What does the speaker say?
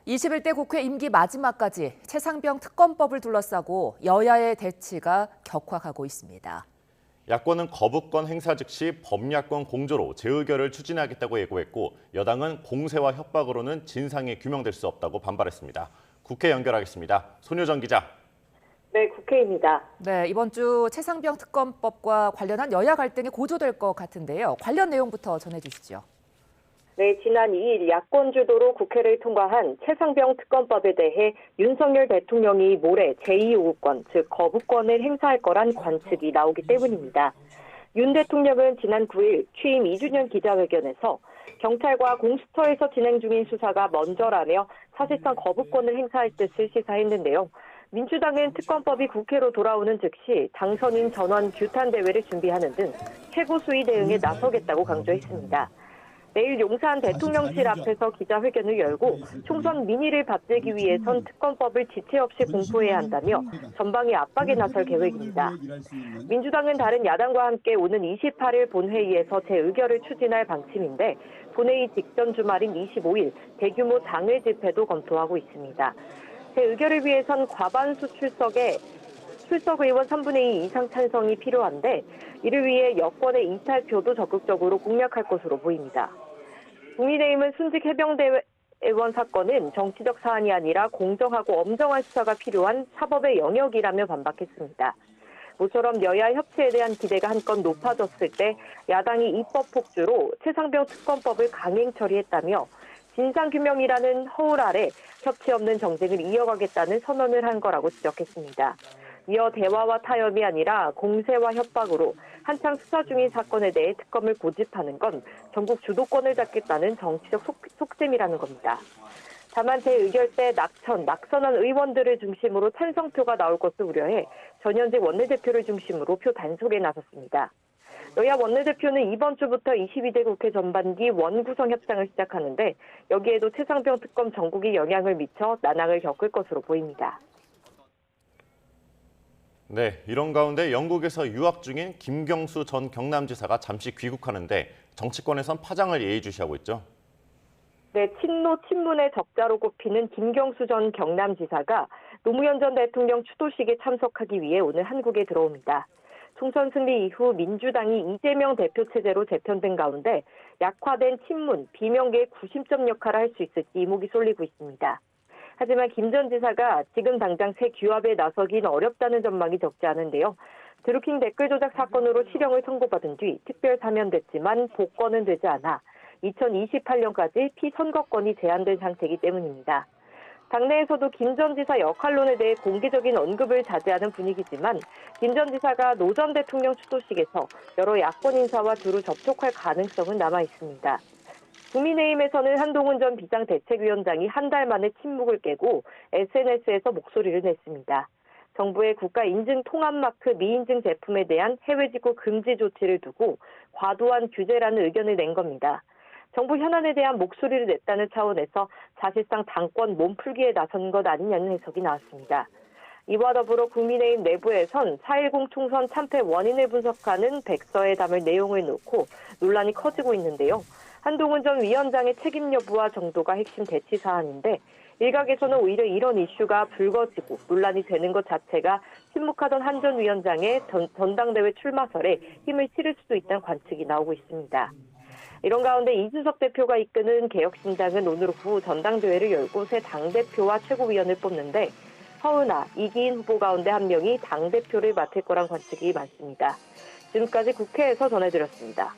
21대 국회 임기 마지막까지 최상병 특검법을 둘러싸고 여야의 대치가 격화하고 있습니다. 야권은 거부권 행사 즉시 범야권 공조로 재의결을 추진하겠다고 예고했고 여당은 공세와 협박으로는 진상이 규명될 수 없다고 반발했습니다. 국회 연결하겠습니다. 손효정 기자. 네, 국회입니다. 네, 이번 주 최상병 특검법과 관련한 여야 갈등이 고조될 것 같은데요. 관련 내용부터 전해주시죠. 네, 지난 2일 야권 주도로 국회를 통과한 최상병 특검법에 대해 윤석열 대통령이 모레 제2요구권, 즉 거부권을 행사할 거란 관측이 나오기 때문입니다. 윤 대통령은 지난 9일 취임 2주년 기자회견에서 경찰과 공수처에서 진행 중인 수사가 먼저라며 사실상 거부권을 행사할 뜻을 시사했는데요. 민주당은 특검법이 국회로 돌아오는 즉시 당선인 전원 규탄 대회를 준비하는 등 최고 수위 대응에 나서겠다고 강조했습니다. 내일 용산 대통령실 앞에서 기자회견을 열고 총선 민의를 받들기 위해선 특검법을 지체 없이 공포해야 한다며 전방위 압박에 나설 계획입니다. 민주당은 다른 야당과 함께 오는 28일 본회의에서 재의결을 추진할 방침인데 본회의 직전 주말인 25일 대규모 당일 집회도 검토하고 있습니다. 재의결을 위해선 과반수 출석 의원 3분의 2 이상 찬성이 필요한데 이를 위해 여권의 이탈표도 적극적으로 공략할 것으로 보입니다. 국민의힘은 순직 해병대 의원 사건은 정치적 사안이 아니라 공정하고 엄정한 수사가 필요한 사법의 영역이라며 반박했습니다. 모처럼 여야 협치에 대한 기대가 한껏 높아졌을 때 야당이 입법 폭주로 최상병 특검법을 강행 처리했다며 진상규명이라는 허울 아래 협치 없는 정쟁을 이어가겠다는 선언을 한 거라고 지적했습니다. 이어 대화와 타협이 아니라 공세와 협박으로 한창 수사 중인 사건에 대해 특검을 고집하는 건 전국 주도권을 잡겠다는 정치적 속셈이라는 겁니다. 다만 재의결 때 낙선한 의원들을 중심으로 찬성표가 나올 것을 우려해 전현직 원내대표를 중심으로 표 단속에 나섰습니다. 여야 원내대표는 이번 주부터 22대 국회 전반기 원구성 협상을 시작하는데 여기에도 최상병 특검 전국에 영향을 미쳐 난항을 겪을 것으로 보입니다. 네, 이런 가운데 영국에서 유학 중인 김경수 전 경남지사가 잠시 귀국하는데 정치권에선 파장을 예의주시하고 있죠. 네, 친노 친문의 적자로 꼽히는 김경수 전 경남지사가 노무현 전 대통령 추도식에 참석하기 위해 오늘 한국에 들어옵니다. 총선 승리 이후 민주당이 이재명 대표 체제로 재편된 가운데 약화된 친문, 비명계의 구심점 역할을 할 수 있을지 이목이 쏠리고 있습니다. 하지만 김 전 지사가 지금 당장 새 규합에 나서긴 어렵다는 전망이 적지 않은데요. 드루킹 댓글 조작 사건으로 실형을 선고받은 뒤 특별 사면됐지만 복권은 되지 않아 2028년까지 피선거권이 제한된 상태이기 때문입니다. 당내에서도 김 전 지사 역할론에 대해 공개적인 언급을 자제하는 분위기지만 김 전 지사가 노 전 대통령 추도식에서 여러 야권 인사와 두루 접촉할 가능성은 남아 있습니다. 국민의힘에서는 한동훈 전 비상대책위원장이 한 달 만에 침묵을 깨고 SNS에서 목소리를 냈습니다. 정부의 국가 인증 통합 마크 미인증 제품에 대한 해외 직구 금지 조치를 두고 과도한 규제라는 의견을 낸 겁니다. 정부 현안에 대한 목소리를 냈다는 차원에서 사실상 당권 몸풀기에 나선 것 아니냐는 해석이 나왔습니다. 이와 더불어 국민의힘 내부에선 4.10 총선 참패 원인을 분석하는 백서에 담을 내용을 놓고 논란이 커지고 있는데요. 한동훈 전 위원장의 책임 여부와 정도가 핵심 대치 사안인데 일각에서는 오히려 이런 이슈가 불거지고 논란이 되는 것 자체가 침묵하던 한 전 위원장의 전당대회 출마설에 힘을 실을 수도 있다는 관측이 나오고 있습니다. 이런 가운데 이준석 대표가 이끄는 개혁신당은 오늘 오후 전당대회를 열고 새 당대표와 최고위원을 뽑는데 허은하, 이기인 후보 가운데 한 명이 당대표를 맡을 거란 관측이 많습니다. 지금까지 국회에서 전해드렸습니다.